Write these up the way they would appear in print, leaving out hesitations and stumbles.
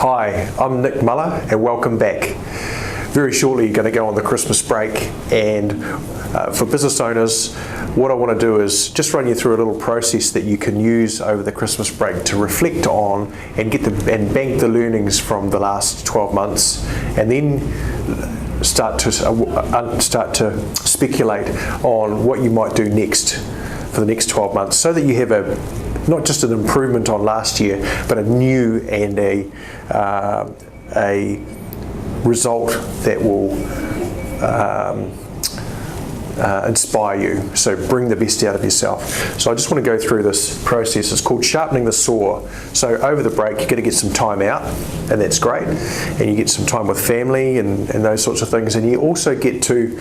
Hi, I'm Nick Muller and welcome back. Very shortly you're going to go on the Christmas break, and for business owners what I want to do is just run you through a little process that you can use over the Christmas break to reflect on and bank the learnings from the last 12 months, and then start to speculate on what you might do next for the next 12 months, so that you have not just an improvement on last year, but a new and a result that will inspire you. So bring the best out of yourself. So I just want to go through this process. It's called sharpening the saw. So over the break you're going to get some time out, and that's great, and you get some time with family and those sorts of things, and you also get to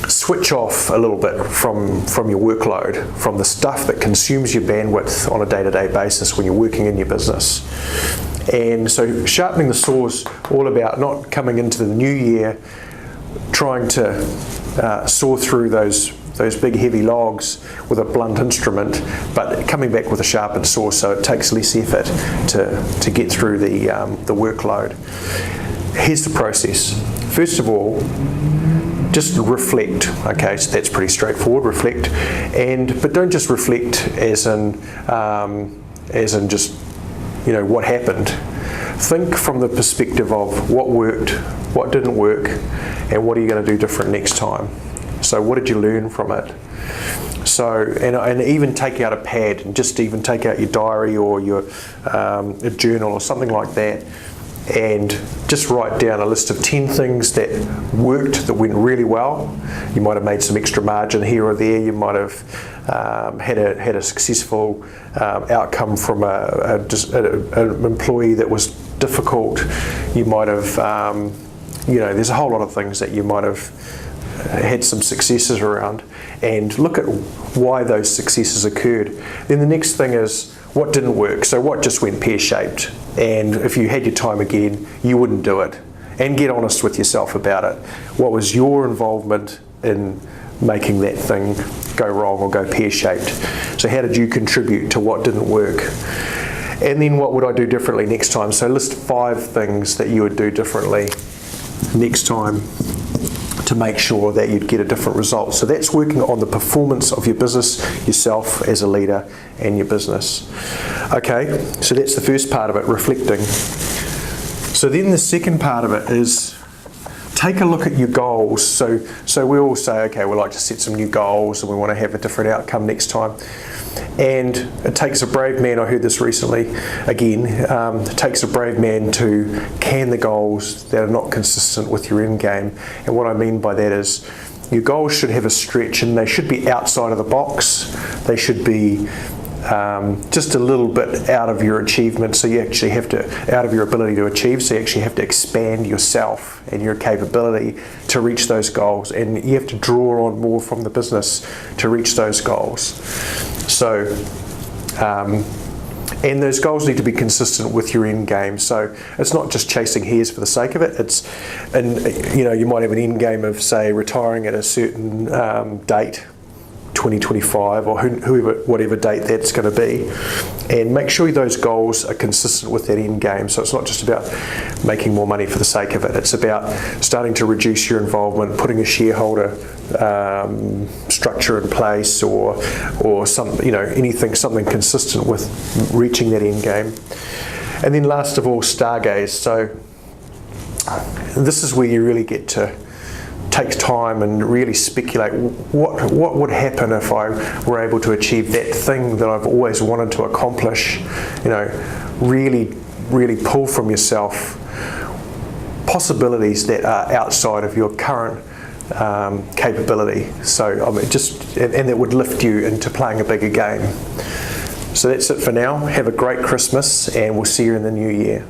switch off a little bit from your workload, from the stuff that consumes your bandwidth on a day-to-day basis when you're working in your business. And so sharpening the saw is all about not coming into the new year trying to saw through those big heavy logs with a blunt instrument, but coming back with a sharpened saw, so it takes less effort to get through the workload. Here's the process. First of all, just reflect. Okay, so that's pretty straightforward. Reflect, but don't just reflect as in just what happened. Think from the perspective of what worked, what didn't work, and what are you going to do different next time. So what did you learn from it? So, and even take out a pad, and just even take out your diary or your a journal or something like that, and just write down a list of 10 things that worked, that went really well. You might have made some extra margin here or there. You might have had a successful outcome from an employee that was difficult. You might have, there's a whole lot of things that you might have had some successes around, and look at why those successes occurred. Then the next thing is what didn't work. So what just went pear-shaped, and if you had your time again you wouldn't do it, and get honest with yourself about it. What was your involvement in making that thing go wrong or go pear-shaped? So how did you contribute to what didn't work? And then what would I do differently next time? So list 5 things that you would do differently next time to make sure that you'd get a different result. So that's working on the performance of your business, yourself as a leader, and your business. Okay, so that's the first part of it, reflecting. So then the second part of it is take a look at your goals. So we all say, okay, we like to set some new goals and we want to have a different outcome next time. And it takes a brave man, I heard this recently again, it takes a brave man to can the goals that are not consistent with your end game. And what I mean by that is your goals should have a stretch, and they should be outside of the box. They should be just a little bit out of your achievement, so you actually have to, out of your ability to achieve, so you actually have to expand yourself and your capability to reach those goals, and you have to draw on more from the business to reach those goals. So and those goals need to be consistent with your end game. So it's not just chasing hares for the sake of it. You might have an end game of, say, retiring at a certain date, 2025 or whatever date that's going to be, and make sure those goals are consistent with that end game. So it's not just about making more money for the sake of it. It's about starting to reduce your involvement, putting a shareholder structure in place, or something consistent with reaching that end game. And then last of all, stargaze. So this is where you really get to take time and really speculate what would happen if I were able to achieve that thing that I've always wanted to accomplish. Really pull from yourself possibilities that are outside of your current capability. So and that would lift you into playing a bigger game. So that's it for now. Have a great Christmas, and we'll see you in the new year.